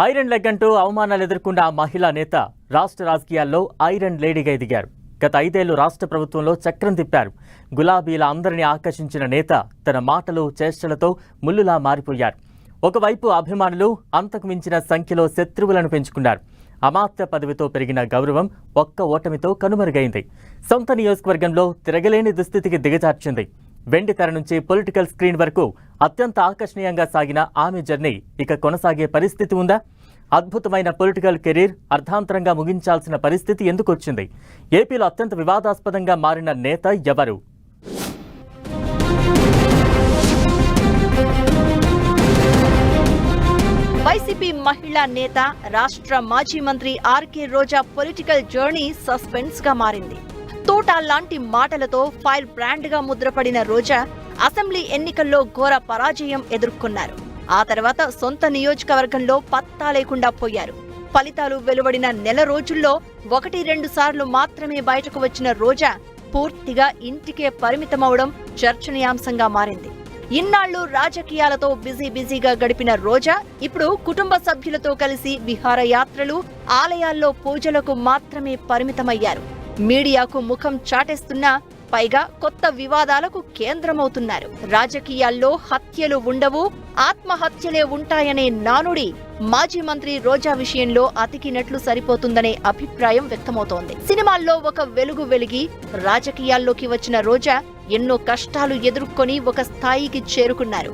Iron leg అంటూ అవమానాలు ఎదుర్కొన్న ఆ మహిళా నేత రాష్ట్ర రాజకీయాల్లో ఐరన్ లేడీగా ఎదిగారు. గత 5 ఏళ్లు రాష్ట్ర ప్రభుత్వంలో చక్రం తిప్పారు. గులాబీల అందరినీ ఆకర్షించిన నేత తన మాటలు చేష్టలతో ముల్లులా మారిపోయారు. ఒకవైపు అభిమానులు, అంతకు మించిన సంఖ్యలో శత్రువులను పెంచుకున్నారు. అమాత్య పదవితో పెరిగిన గౌరవం ఒక్క ఓటమితో కనుమరుగైంది. సొంత నియోజకవర్గంలో తిరగలేని దుస్థితికి దిగజార్చింది. వెండి తెర నుంచి పొలిటికల్ స్క్రీన్ వరకు అత్యంత ఆకర్షణీయంగా సాగిన ఆమె జర్నీ ఇక కొనసాగే పరిస్థితి ఉందా? అద్భుతమైన పొలిటికల్ కెరీర్ అర్ధాంతరంగా ముగించాల్సిన పరిస్థితి ఎందుకు వచ్చింది? ఏపీలో అత్యంత వివాదాస్పదంగా మారిన నేత ఎవరు? వైసీపీ మహిళా నేత, రాష్ట్ర మాజీ మంత్రి ఆర్కే రోజా పొలిటికల్ జర్నీ సస్పెన్స్ గా మారింది. తోట లాంటి మాటలతో ఫైర్ బ్రాండ్ గా ముద్రపడిన రోజా అసెంబ్లీ ఎన్నికల్లో ఘోర పరాజయం ఎదుర్కొన్నారు. ఆ తర్వాత సొంత నియోజకవర్గంలో పత్తా లేకుండా పోయారు. ఫలితాలు వెలువడిన నెల రోజుల్లో 1-2 సార్లు మాత్రమే బయటకు వచ్చిన రోజా పూర్తిగా ఇంటికే పరిమితమవడం చర్చనీయాంశంగా మారింది. ఇన్నాళ్లు రాజకీయాలతో బిజీగా గడిపిన రోజా ఇప్పుడు కుటుంబ సభ్యులతో కలిసి విహారయాత్రలు, ఆలయాల్లో పూజలకు మాత్రమే పరిమితమయ్యారు. మీడియాకు ముఖం చాటేస్తున్నా పైగా కొత్త వివాదాలకు కేంద్రమవుతున్నారు. రాజకీయాల్లో హత్యలు ఉండవు, ఆత్మహత్యలే ఉంటాయనే నానుడి మాజీ మంత్రి రోజా విషయంలో అతికినట్లు సరిపోతుందనే అభిప్రాయం వ్యక్తమవుతోంది. సినిమాల్లో ఒక వెలుగు వెలిగి రాజకీయాల్లోకి వచ్చిన రోజా ఎన్నో కష్టాలు ఎదుర్కొని ఒక స్థాయికి చేరుకున్నారు.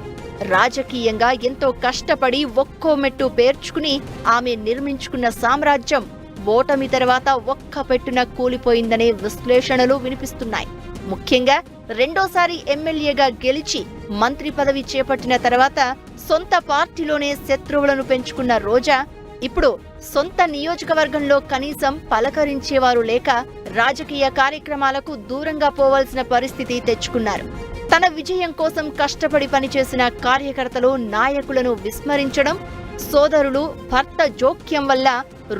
రాజకీయంగా ఎంతో కష్టపడి ఒక్కో మెట్టు పేర్చుకుని ఆమె నిర్మించుకున్న సామ్రాజ్యం ఓటమి తర్వాత ఒక్క పెట్టున కూలిపోయిందనే విశ్లేషణలు వినిపిస్తున్నాయి. ముఖ్యంగా రెండోసారి ఎమ్మెల్యేగా గెలిచి మంత్రి పదవి చేపట్టిన తర్వాత సొంత పార్టీలోనే శత్రువులను పెంచుకున్న రోజా ఇప్పుడు సొంత నియోజకవర్గంలో కనీసం పలకరించేవారు లేక రాజకీయ కార్యక్రమాలకు దూరంగా పోవాల్సిన పరిస్థితి తెచ్చుకున్నారు. తన విజయం కోసం కష్టపడి పనిచేసిన కార్యకర్తలు, నాయకులను విస్మరించడం, సోదరులు, భర్త జోక్యం వల్ల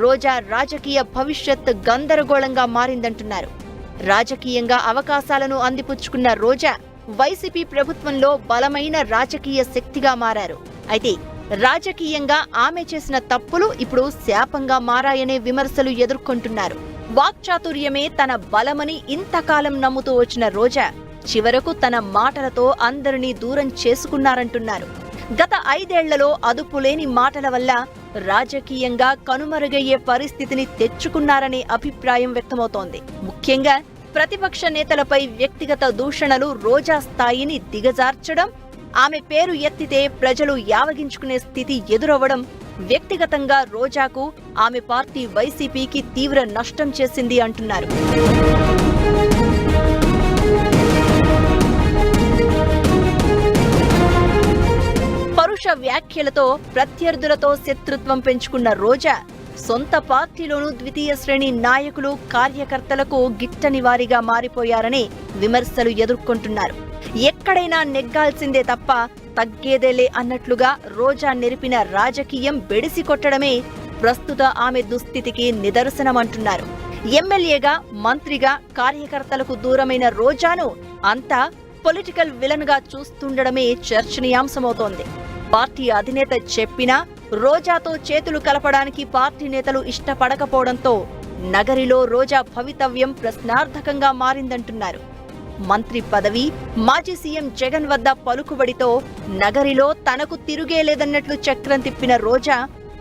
రోజా రాజకీయ భవిష్యత్ గందరగోళంగా మారిందంటున్నారు. రాజకీయంగా అవకాశాలను అందిపుచ్చుకున్న రోజా వైసీపీ ప్రభుత్వంలో బలమైన రాజకీయ శక్తిగా మారారు. అయితే రాజకీయంగా ఆమె చేసిన తప్పులు ఇప్పుడు శాపంగా మారాయనే విమర్శలు ఎదుర్కొంటున్నారు. వాక్చాతుర్యమే తన బలమని ఇంతకాలం నమ్ముతూ వచ్చిన రోజా చివరకు తన మాటలతో అందరినీ దూరం చేసుకున్నారంటున్నారు. గత 5 ఏళ్లలో అదుపులేని మాటల వల్ల రాజకీయంగా కనుమరుగయ్యే పరిస్థితిని తెచ్చుకున్నారనే అభిప్రాయం వ్యక్తమవుతోంది. ముఖ్యంగా ప్రతిపక్ష నేతలపై వ్యక్తిగత దూషణలు రోజా స్థాయిని దిగజార్చడం, ఆమె పేరు ఎత్తితే ప్రజలు యావగించుకునే స్థితి ఎదురవ్వడం వ్యక్తిగతంగా రోజాకు, ఆమె పార్టీ వైసీపీకి తీవ్ర నష్టం చేసింది అంటున్నారు. పరుష వ్యాఖ్యలతో ప్రత్యర్థులతో శత్రుత్వం పెంచుకున్న రోజా సొంత పార్టీలోనూ ద్వితీయ శ్రేణి నాయకులు, కార్యకర్తలకు గిట్టని వారిగా మారిపోయారని విమర్శలు ఎదుర్కొంటున్నారు. ఎక్కడైనా నెగ్గాల్సిందే తప్ప తగ్గేదేలే అన్నట్లుగా రోజా నెరిపిన రాజకీయం బెడిసి కొట్టడమే ప్రస్తుత ఆమె దుస్థితికి నిదర్శనమంటున్నారు. ఎమ్మెల్యేగా, మంత్రిగా కార్యకర్తలకు దూరమైన రోజాను అంతా పొలిటికల్ విలన్ గా చూస్తుండడమే చర్చనీయాంశమవుతోంది. పార్టీ అధినేత చెప్పినా రోజాతో చేతులు కలపడానికి పార్టీ నేతలు ఇష్టపడకపోవడంతో నగరిలో రోజా భవితవ్యం ప్రశ్నార్థకంగా మారిందంటున్నారు. మంత్రి పదవి, మాజీ సీఎం జగన్ వద్ద పలుకుబడితో నగరిలో తనకు తిరుగేలేదన్నట్లు చక్రం తిప్పిన రోజా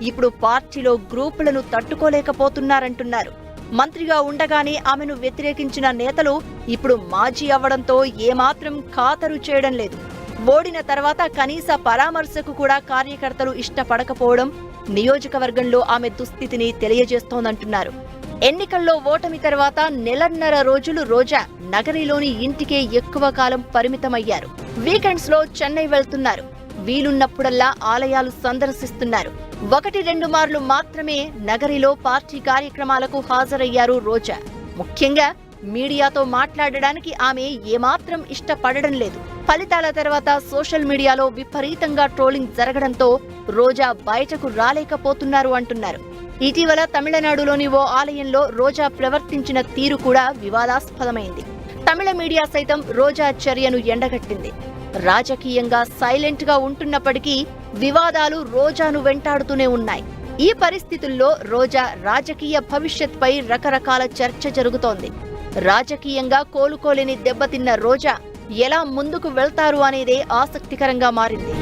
ఇప్పుడు పార్టీలో గ్రూపులను తట్టుకోలేకపోతున్నారంటున్నారు. మంత్రిగా ఉండగానే ఆమెను వ్యతిరేకించిన నేతలు ఇప్పుడు మాజీ అవ్వడంతో ఏమాత్రం ఖాతరు చేయడం లేదు. ఓడిన తర్వాత కనీస పరామర్శకు కూడా కార్యకర్తలు ఇష్టపడకపోవడం నియోజకవర్గంలో ఆమె దుస్థితిని తెలియజేస్తోందంటున్నారు. ఎన్నికల్లో ఓటమి తర్వాత 1.5 రోజులు రోజా నగరిలోని ఇంటికే ఎక్కువ కాలం పరిమితమయ్యారు. వీకెండ్స్ లో చెన్నై వెళ్తున్నారు. వీలున్నప్పుడల్లా ఆలయాలు సందర్శిస్తున్నారు. 1-2 మార్లు మాత్రమే నగరిలో పార్టీ కార్యక్రమాలకు హాజరయ్యారు రోజా. ముఖ్యంగా మీడియాతో మాట్లాడడానికి ఆమె ఏమాత్రం ఇష్టపడడం లేదు. ఫలితాల తర్వాత సోషల్ మీడియాలో విపరీతంగా ట్రోలింగ్ జరగడంతో రోజా బయటకు రాలేకపోతున్నారు అంటున్నారు. ఇటీవల తమిళనాడులోని ఓ ఆలయంలో రోజా ప్రవర్తించిన తీరు కూడా వివాదాస్పదమైంది. తమిళ మీడియా సైతం రోజా చర్యను ఎండగట్టింది. రాజకీయంగా సైలెంట్ గా ఉంటున్నప్పటికీ వివాదాలు రోజాను వెంటాడుతూనే ఉన్నాయి. ఈ పరిస్థితుల్లో రోజా రాజకీయ భవిష్యత్పై రకరకాల చర్చ జరుగుతోంది. రాజకీయంగా కోలుకోలేని దెబ్బతిన్న రోజా ఎలా ముందుకు వెళ్తారు అనేదే ఆసక్తికరంగా మారింది.